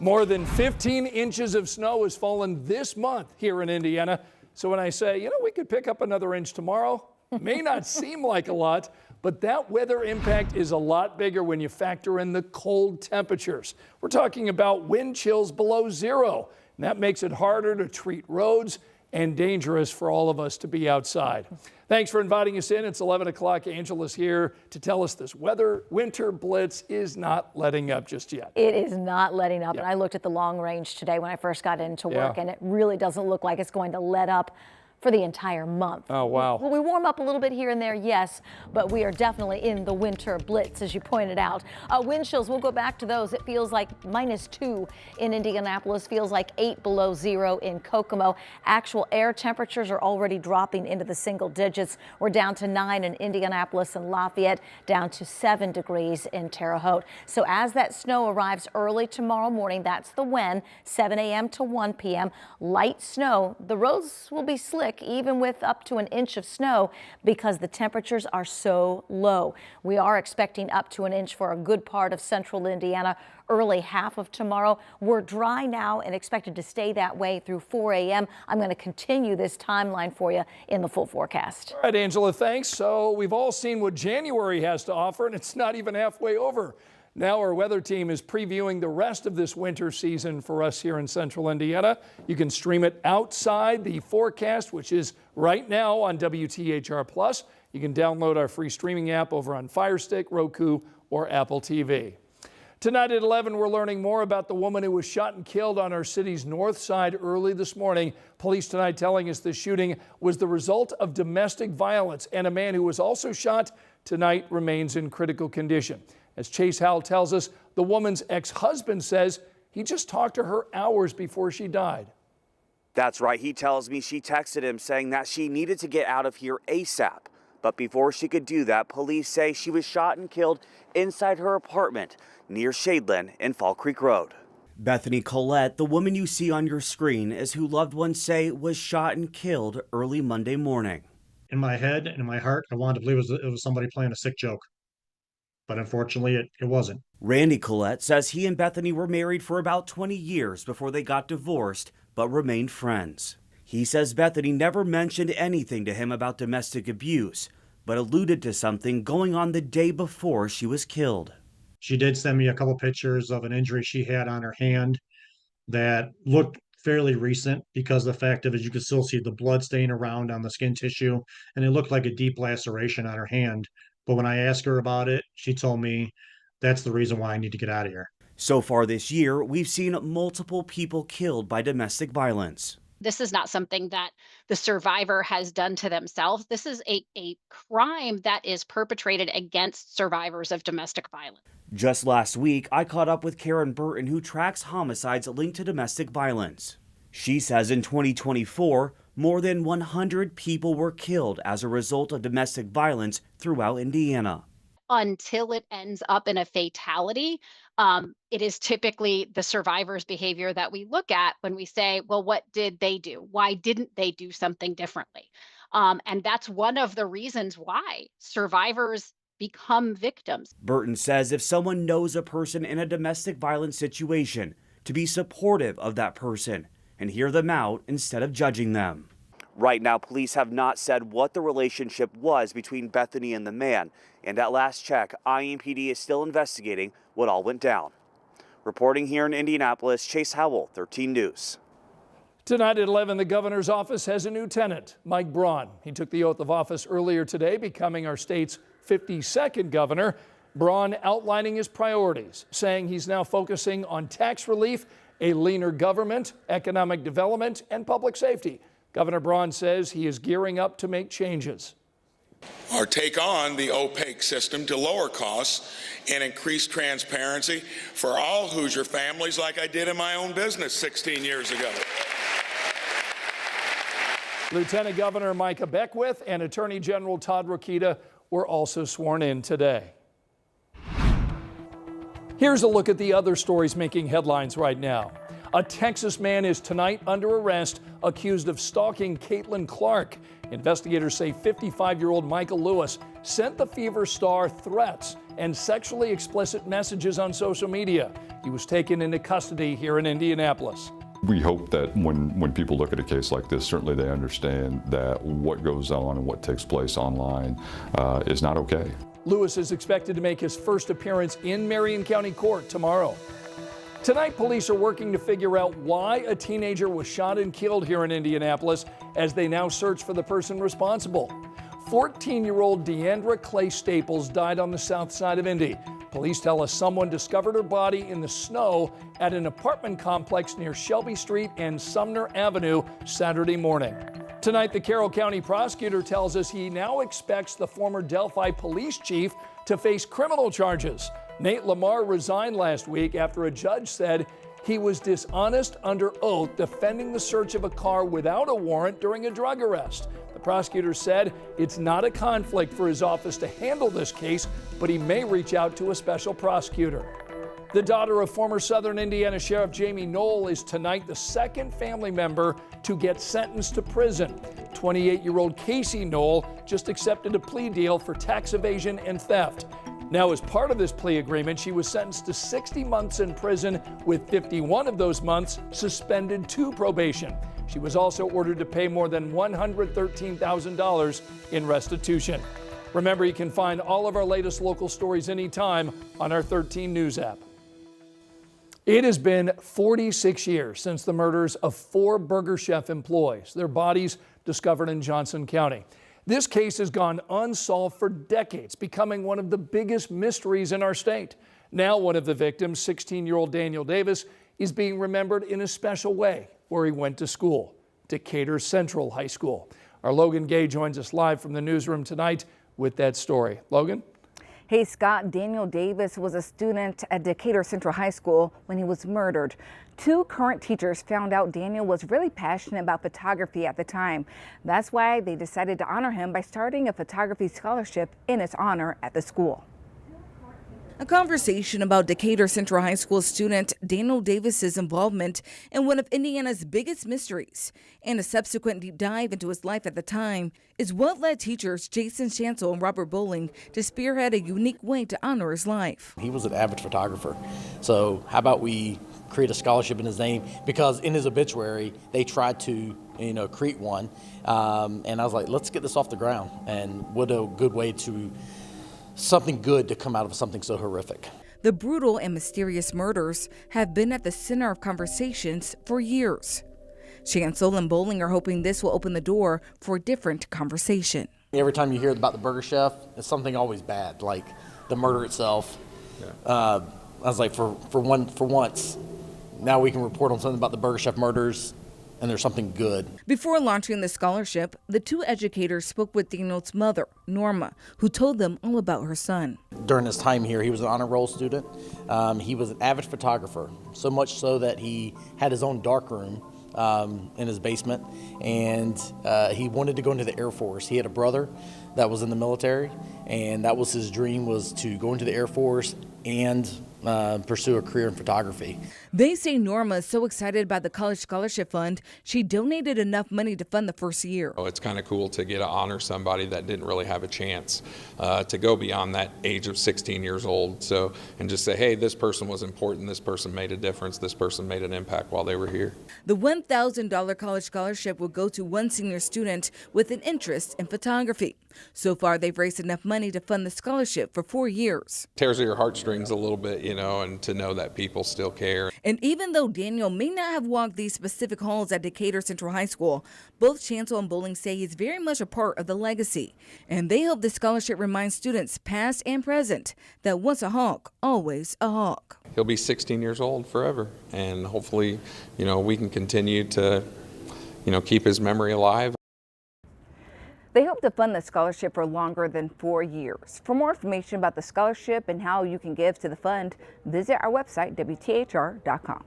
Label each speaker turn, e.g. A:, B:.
A: More than 15 inches of snow has fallen this month here in Indiana. So when I say, we could pick up another inch tomorrow, may not seem like a lot, but that weather impact is a lot bigger when you factor in the cold temperatures. We're talking about wind chills below zero, and that makes it harder to treat roads and dangerous for all of us to be outside. Thanks for inviting us in. It's 11 o'clock. Angela's here to tell us this winter blitz is not letting up just yet.
B: It is not letting up. And I looked at the long range today when I first got into work, and it really doesn't look like it's going to let up for the entire month.
A: Oh, wow.
B: Will we warm up a little bit here and there? Yes, but we are definitely in the winter blitz, as you pointed out. Wind chills, we'll go back to those. It feels like -2 in Indianapolis, feels like 8 below zero in Kokomo. Actual air temperatures are already dropping into the single digits. We're down to 9 in Indianapolis and Lafayette, down to 7 degrees in Terre Haute. So as that snow arrives early tomorrow morning, that's the when, 7 a.m. to 1 p.m., light snow. The roads will be slick, even with up to an inch of snow, because the temperatures are so low. We are expecting up to an inch for a good part of central Indiana early half of tomorrow. We're dry now and expected to stay that way through 4 a.m. I'm going to continue this timeline for you in the full forecast.
A: All right, Angela, thanks. So we've all seen what January has to offer, and it's not even halfway over. Now our weather team is previewing the rest of this winter season for us here in central Indiana. You can stream it outside the forecast, which is right now on WTHR+. You can download our free streaming app over on Fire Stick, Roku, or Apple TV. Tonight at 11, we're learning more about the woman who was shot and killed on our city's north side early this morning. Police tonight telling us the shooting was the result of domestic violence, and a man who was also shot tonight remains in critical condition. As Chase Howell tells us, the woman's ex-husband says he just talked to her hours before she died.
C: That's right. He tells me she texted him saying that she needed to get out of here ASAP. But before she could do that, police say she was shot and killed inside her apartment near Shadeland in Fall Creek Road. Bethany Collette, the woman you see on your screen, is who loved ones say was shot and killed early Monday morning.
D: In my head and in my heart, I wanted to believe it was somebody playing a sick joke. But unfortunately, it wasn't.
C: Randy Collette says he and Bethany were married for about 20 years before they got divorced, but remained friends. He says Bethany never mentioned anything to him about domestic abuse, but alluded to something going on the day before she was killed.
D: She did send me a couple pictures of an injury she had on her hand that looked fairly recent because the fact of it, you could still see the blood stain around on the skin tissue, and it looked like a deep laceration on her hand. But when I asked her about it, she told me that's the reason why I need to get out of here.
C: So far this year, we've seen multiple people killed by domestic violence.
E: This is not something that the survivor has done to themselves. This is a crime that is perpetrated against survivors of domestic violence.
C: Just last week, I caught up with Karen Burton, who tracks homicides linked to domestic violence. She says in 2024, more than 100 people were killed as a result of domestic violence throughout Indiana.
E: Until it ends up in a fatality, it is typically the survivor's behavior that we look at when we say, well, what did they do? Why didn't they do something differently? And that's one of the reasons why survivors become victims.
C: Burton says if someone knows a person in a domestic violence situation, to be supportive of that person and hear them out instead of judging them. Right now, police have not said what the relationship was between Bethany and the man. And at last check, IMPD is still investigating what all went down. Reporting here in Indianapolis, Chase Howell, 13 News.
A: Tonight at 11, the governor's office has a new tenant, Mike Braun. He took the oath of office earlier today, becoming our state's 52nd governor. Braun outlining his priorities, saying he's now focusing on tax relief, a leaner government, economic development, and public safety. Governor Braun says he is gearing up to make changes.
F: Or take on the opaque system to lower costs and increase transparency for all Hoosier families like I did in my own business 16 years ago.
A: Lieutenant Governor Micah Beckwith and Attorney General Todd Rokita were also sworn in today. Here's a look at the other stories making headlines right now. A Texas man is tonight under arrest, accused of stalking Caitlin Clark. Investigators say 55-year-old Michael Lewis sent the Fever star threats and sexually explicit messages on social media. He was taken into custody here in Indianapolis.
G: We hope that when people look at a case like this, certainly they understand that what goes on and what takes place online is not okay.
A: Lewis is expected to make his first appearance in Marion County Court tomorrow. Tonight, police are working to figure out why a teenager was shot and killed here in Indianapolis as they now search for the person responsible. 14-year-old Deandra Clay Staples died on the south side of Indy. Police tell us someone discovered her body in the snow at an apartment complex near Shelby Street and Sumner Avenue Saturday morning. Tonight, the Carroll County prosecutor tells us he now expects the former Delphi police chief to face criminal charges. Nate Lamar resigned last week after a judge said he was dishonest under oath defending the search of a car without a warrant during a drug arrest. The prosecutor said it's not a conflict for his office to handle this case, but he may reach out to a special prosecutor. The daughter of former Southern Indiana Sheriff Jamie Knoll is tonight the second family member to get sentenced to prison. 28-year-old Casey Knoll just accepted a plea deal for tax evasion and theft. Now, as part of this plea agreement, she was sentenced to 60 months in prison, with 51 of those months suspended to probation. She was also ordered to pay more than $113,000 in restitution. Remember, you can find all of our latest local stories anytime on our 13 News app. It has been 46 years since the murders of 4 Burger Chef employees, their bodies discovered in Johnson County. This case has gone unsolved for decades, becoming one of the biggest mysteries in our state. Now, one of the victims, 16-year-old Daniel Davis, is being remembered in a special way where he went to school, Decatur Central High School. Our Logan Gay joins us live from the newsroom tonight with that story. Logan?
H: Hey, Scott, Daniel Davis was a student at Decatur Central High School when he was murdered. 2 current teachers found out Daniel was really passionate about photography at the time. That's why they decided to honor him by starting a photography scholarship in his honor at the school.
I: A conversation about Decatur Central High School student Daniel Davis's involvement in one of Indiana's biggest mysteries and a subsequent deep dive into his life at the time is what led teachers Jason Chancel and Robert Bowling to spearhead a unique way to honor his life.
J: He was an avid photographer, so how about we create a scholarship in his name, because in his obituary they tried to create one, and I was like, let's get this off the ground, and what a good way to something good to come out of something so horrific.
I: The brutal and mysterious murders have been at the center of conversations for years. Chancel and Bowling are hoping this will open the door for a different conversation.
J: Every time you hear about the Burger Chef, it's something always bad, like the murder itself. I was like, for once, now we can report on something about the Burger Chef murders, and there's something good. Before launching the scholarship, the 2 educators spoke with Daniel's mother, Norma, who told them all about her son. During his time here, he was an honor roll student. He was an avid photographer, so much so that he had his own darkroom in his basement, and he wanted to go into the Air Force. He had a brother that was in the military, and that was his dream, was to go into the Air Force and pursue a career in photography.
I: They say Norma is so excited about the College Scholarship Fund, she donated enough money to fund the first year.
K: It's kind of cool to get to honor somebody that didn't really have a chance to go beyond that age of 16 years old. So, and just say, hey, this person was important, this person made a difference, this person made an impact while they were here.
I: The $1,000 college scholarship will go to one senior student with an interest in photography. So far, they've raised enough money to fund the scholarship for 4 years.
K: Tears at your heartstrings a little bit, and to know that people still care.
I: And even though Daniel may not have walked these specific halls at Decatur Central High School, both Chancel and Bowling say he's very much a part of the legacy. And they hope the scholarship reminds students, past and present, that once a Hawk, always a Hawk.
K: He'll be 16 years old forever, and hopefully, we can continue to, keep his memory alive.
H: They hope to fund the scholarship for longer than 4 years. For more information about the scholarship and how you can give to the fund, visit our website, WTHR.com.